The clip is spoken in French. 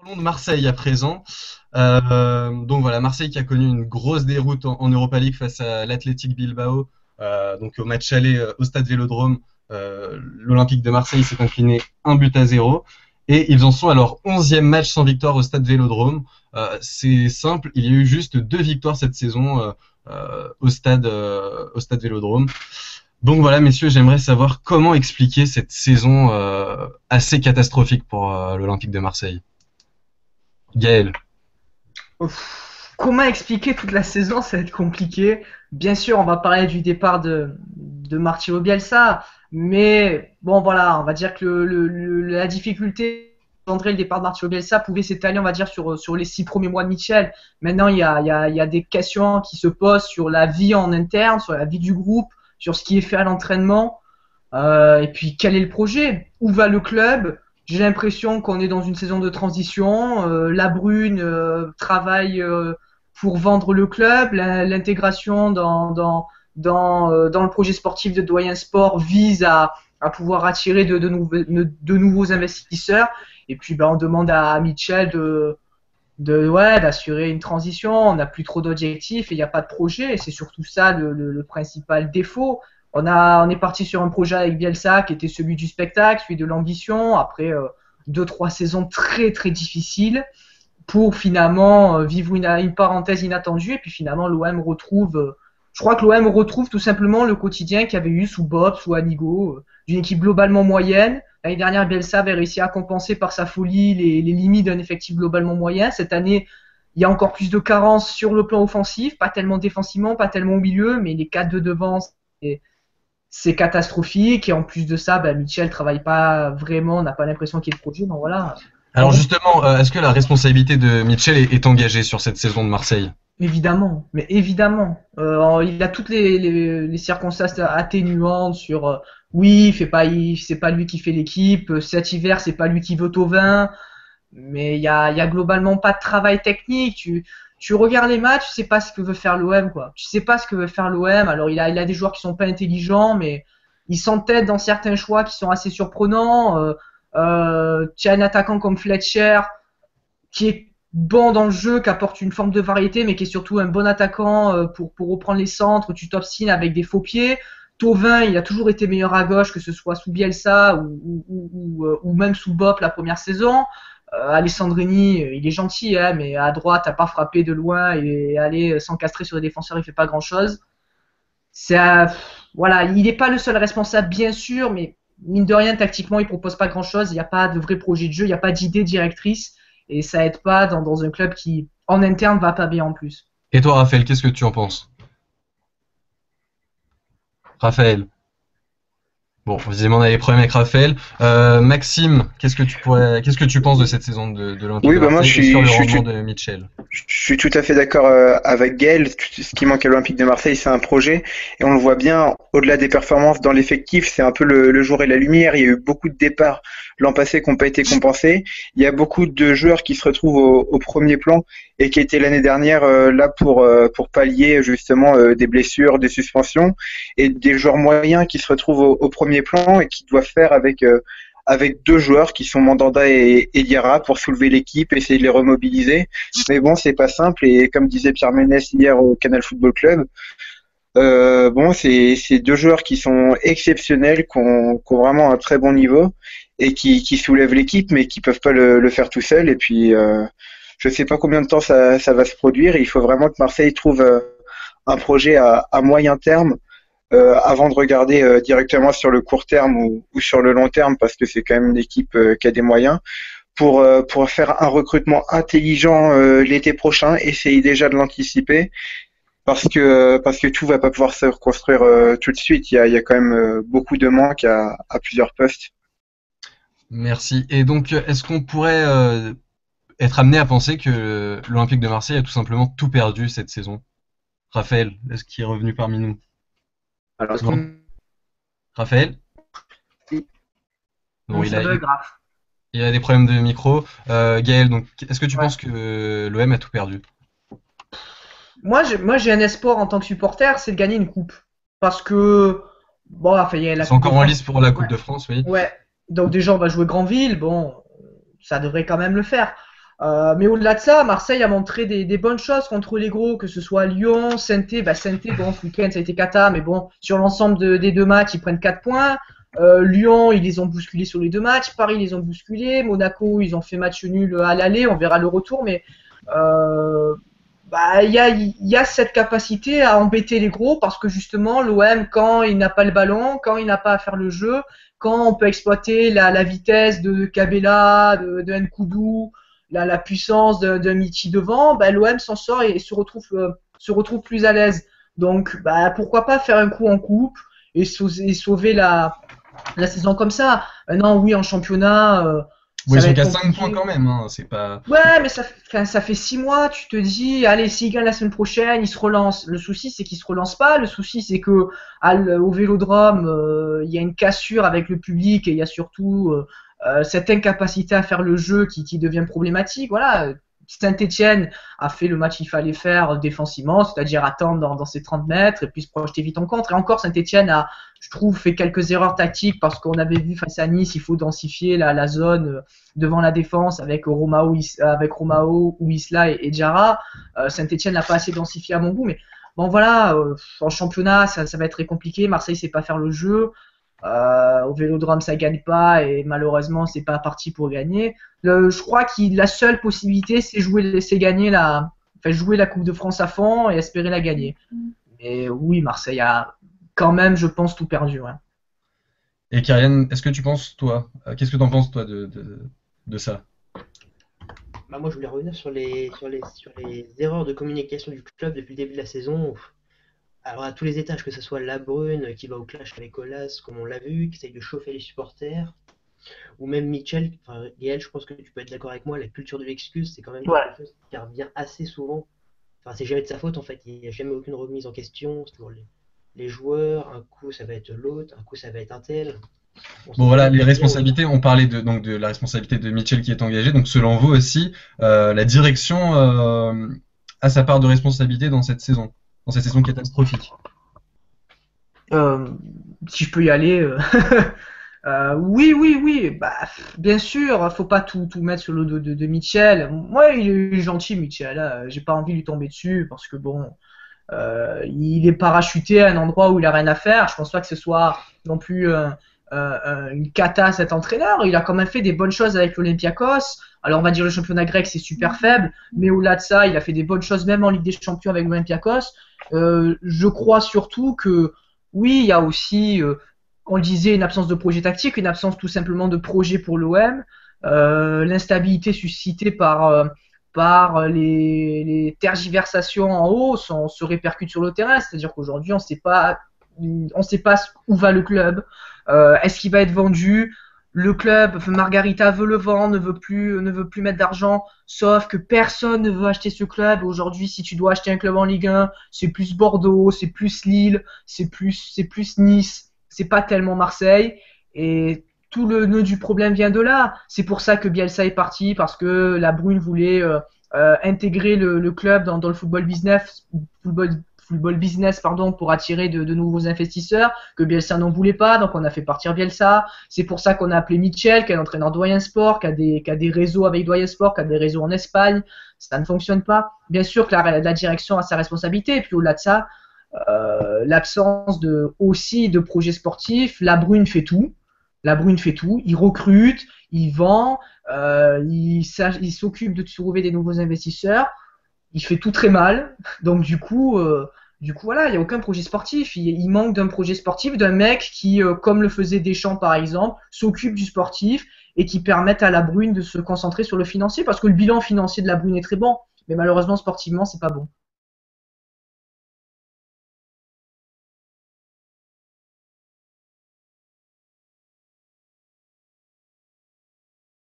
Parlons de Marseille à présent. Donc voilà, Marseille qui a connu une grosse déroute en Europa League face à l'Athletic Bilbao. Donc au match aller au Stade Vélodrome, l'Olympique de Marseille s'est incliné 1 but à 0. Et ils en sont à leur 11e match sans victoire au Stade Vélodrome. C'est simple, il y a eu juste 2 victoires cette saison au Stade Vélodrome. Donc voilà, messieurs, j'aimerais savoir comment expliquer cette saison assez catastrophique pour l'Olympique de Marseille. Gaël. Comment expliquer toute la saison? Ça va être compliqué. Bien sûr, on va parler du départ de Marcelo Bielsa, mais bon, voilà, on va dire que la difficulté d'engendrer le départ de Marcelo Bielsa pouvait s'étaler, on va dire, sur les 6 premiers mois de Michel. Maintenant, il y a des questions qui se posent sur la vie en interne, sur la vie du groupe, sur ce qui est fait à l'entraînement. Et puis, quel est le projet? Où va le club? J'ai l'impression qu'on est dans une saison de transition. La Brune travaille pour vendre le club. L'intégration dans le projet sportif de Doyen Sport vise à pouvoir attirer de nouveaux investisseurs. Et puis, ben, on demande à Mitchell ouais, d'assurer une transition. On n'a plus trop d'objectifs et il n'y a pas de projet. Et c'est surtout ça le principal défaut. On est parti sur un projet avec Bielsa qui était celui du spectacle, celui de l'ambition, après 2, 3 saisons très très difficiles pour finalement vivre une parenthèse inattendue et puis finalement l'OM retrouve, je crois que l'OM retrouve tout simplement le quotidien qu'il y avait eu sous Bob, sous Anigo, d'une équipe globalement moyenne. L'année dernière, Bielsa avait réussi à compenser par sa folie les limites d'un effectif globalement moyen. Cette année, il y a encore plus de carences sur le plan offensif, pas tellement défensivement, pas tellement au milieu, mais les 4 de devant, c'est catastrophique. Et en plus de ça, bah, Mitchell travaille pas vraiment, on n'a pas l'impression qu'il y ait de projet. Donc voilà. Alors justement, est-ce que la responsabilité de Mitchell est engagée sur cette saison de Marseille? Évidemment, mais évidemment. Il a toutes les circonstances atténuantes sur oui, c'est pas lui qui fait l'équipe, cet hiver, c'est pas lui qui veut Thauvin, mais il y a globalement pas de travail technique. Tu regardes les matchs, tu sais pas ce que veut faire l'OM, quoi. Tu sais pas ce que veut faire l'OM. Alors il a des joueurs qui sont pas intelligents, mais ils s'entêtent dans certains choix qui sont assez surprenants. Tu as un attaquant comme Fletcher qui est bon dans le jeu, qui apporte une forme de variété, mais qui est surtout un bon attaquant pour reprendre les centres. Tu t'obstines avec des faux pieds. Thauvin, il a toujours été meilleur à gauche, que ce soit sous Bielsa ou même sous Bop la première saison. Alessandrini, il est gentil, hein, mais à droite, à part frapper de loin et aller s'encastrer sur les défenseurs, il fait pas grand-chose. C'est voilà, il n'est pas le seul responsable, bien sûr, mais mine de rien, tactiquement, il propose pas grand-chose. Il n'y a pas de vrai projet de jeu, il n'y a pas d'idée directrice, et ça aide pas dans un club qui, en interne, va pas bien en plus. Et toi, Raphaël, qu'est-ce que tu en penses? Raphaël. Bon, visiblement on a des problèmes avec Raphaël. Maxime, qu'est-ce que tu penses de cette saison de l'Olympique Oui, de bah moi Marseille et sur le rendement de Mitchell? je suis tout à fait d'accord avec Gaël. Ce qui manque à l'Olympique de Marseille, c'est un projet. Et on le voit bien, au-delà des performances dans l'effectif, c'est un peu le jour et la lumière. Il y a eu beaucoup de départs l'an passé qui n'ont pas été compensés. Il y a beaucoup de joueurs qui se retrouvent au premier plan et qui étaient l'année dernière là pour pallier justement des blessures, des suspensions. Et des joueurs moyens qui se retrouvent au premier plan et qui doivent faire avec deux joueurs qui sont Mandanda et Diarra pour soulever l'équipe, essayer de les remobiliser. Mais bon, c'est pas simple et comme disait Pierre Ménès hier au Canal Football Club, bon, c'est deux joueurs qui sont exceptionnels, qui ont vraiment un très bon niveau et qui soulèvent l'équipe, mais qui peuvent pas le faire tout seul. Et puis, je sais pas combien de temps ça va se produire. Et il faut vraiment que Marseille trouve un projet à moyen terme avant de regarder directement sur le court terme ou sur le long terme, parce que c'est quand même une équipe qui a des moyens, pour faire un recrutement intelligent l'été prochain, essayer déjà de l'anticiper, parce que tout va pas pouvoir se reconstruire tout de suite. Il y a quand même beaucoup de manques à plusieurs postes. Merci. Et donc, est-ce qu'on pourrait être amené à penser que l'Olympique de Marseille a tout simplement tout perdu cette saison? Raphaël, est-ce qu'il est revenu parmi nous? Alors, est-ce Non? qu'on Raphaël? Non, Donc ça bug grave. il a des problèmes de micro. Gaël, donc, est-ce que tu Ouais. penses que l'OM a tout perdu? Moi, j'ai un espoir en tant que supporter, c'est de gagner une coupe. Parce que, bon, enfin, il y a la C'est Coupe de encore en France. lice pour la Ouais. Coupe de France, oui. Ouais. Donc déjà, on va jouer Granville. Bon, ça devrait quand même le faire. Mais au-delà de ça, Marseille a montré des bonnes choses contre les gros, que ce soit Lyon, Saint-Étienne. Saint-Étienne, bon, ce week-end ça a été cata, mais bon, sur l'ensemble des 2 matchs, ils prennent 4 points. Lyon, ils les ont bousculés sur les 2 matchs. Paris, ils les ont bousculés. Monaco, ils ont fait match nul à l'aller. On verra le retour, mais il y a cette capacité à embêter les gros parce que justement, l'OM, quand il n'a pas le ballon, quand il n'a pas à faire le jeu, quand on peut exploiter la vitesse de Cabella, de Nkoudou, la puissance d'un Michi devant, l'OM s'en sort et se retrouve plus à l'aise. Donc, pourquoi pas faire un coup en coupe et sauver la saison comme ça. Non, oui, en championnat, Bon, ça ils va sont être qu'à 5 compliqué. points quand même, hein, c'est pas. Ouais, mais ça fait 6 mois, tu te dis, allez, s'il gagne la semaine prochaine, il se relance. Le souci, c'est qu'il se relance pas. Le souci, c'est que au Vélodrome, il y a une cassure avec le public et il y a surtout cette incapacité à faire le jeu qui devient problématique. Voilà. Saint-Etienne a fait le match qu'il fallait faire défensivement, c'est-à-dire attendre dans ses 30 mètres et puis se projeter vite en contre. Et encore, Saint-Etienne a, je trouve, fait quelques erreurs tactiques parce qu'on avait vu face à Nice, il faut densifier la zone devant la défense avec Romao ou Isla et Diarra. Saint-Etienne n'a pas assez densifié à mon goût, mais bon voilà, en championnat ça va être très compliqué. Marseille sait pas faire le jeu. Au Vélodrome ça gagne pas et malheureusement c'est pas parti pour gagner. Je crois que la seule possibilité c'est gagner jouer la Coupe de France à fond et espérer la gagner. Mais oui, Marseille a quand même, je pense, tout perdu. Ouais. Et Kyrian, est-ce que tu penses, toi, qu'est-ce que tu en penses, toi, de ça? Moi, je voulais revenir sur les erreurs de communication du club depuis le début de la saison. Alors, à tous les étages, que ce soit Labrune qui va au clash avec Olas, comme on l'a vu, qui essaye de chauffer les supporters, ou même Mitchell, enfin, Gaël, je pense que tu peux être d'accord avec moi, la culture de l'excuse, c'est quand même Ouais. quelque chose qui revient assez souvent. Enfin, c'est jamais de sa faute en fait, il n'y a jamais aucune remise en question, c'est toujours les joueurs, un coup ça va être l'autre, un coup ça va être un tel. On Bon sait voilà, jamais les quoi dire. responsabilités, on parlait donc de la responsabilité de Mitchell qui est engagée, donc selon vous aussi, la direction a sa part de responsabilité dans cette saison catastrophique. Euh, Si je peux y aller. Oui, oui, oui. Bien sûr, faut pas tout mettre sur le dos de Mitchell. Moi, il est gentil, Mitchell. Hein. J'ai pas envie de lui tomber dessus parce que bon, il est parachuté à un endroit où il a rien à faire. Je pense pas que ce soit non plus une cata cet entraîneur. Il a quand même fait des bonnes choses avec l'Olympiakos. Alors on va dire le championnat grec c'est super faible, mais au-delà de ça, il a fait des bonnes choses même en Ligue des Champions avec l'Olympiakos. Je crois surtout que oui, il y a aussi, on le disait, une absence de projet tactique, une absence tout simplement de projet pour l'OM, l'instabilité suscitée par les tergiversations en haut se répercute sur le terrain, c'est-à-dire qu'aujourd'hui on sait pas où va le club, est-ce qu'il va être vendu, le club, Margarita veut le vendre, ne veut plus mettre d'argent, sauf que personne ne veut acheter ce club. Aujourd'hui, si tu dois acheter un club en Ligue 1, c'est plus Bordeaux, c'est plus Lille, c'est plus Nice, c'est pas tellement Marseille. Et tout le nœud du problème vient de là. C'est pour ça que Bielsa est parti, parce que la Brune voulait intégrer le club dans le football business pour attirer de nouveaux investisseurs, que Bielsa n'en voulait pas, donc on a fait partir Bielsa. C'est pour ça qu'on a appelé Mitchell, qui est l'entraîneur Doyen Sport, qui a des réseaux avec Doyen Sport, qui a des réseaux en Espagne. Ça ne fonctionne pas. Bien sûr que la direction a sa responsabilité, et puis au-delà de ça, l'absence aussi de projets sportifs. La Brune fait tout. Il recrute, il vend, il s'occupe de trouver des nouveaux investisseurs. Il fait tout très mal. Donc du coup voilà, il n'y a aucun projet sportif. Il manque d'un projet sportif, d'un mec qui, comme le faisait Deschamps par exemple, s'occupe du sportif et qui permette à la Brune de se concentrer sur le financier, parce que le bilan financier de la Brune est très bon, mais malheureusement sportivement c'est pas bon.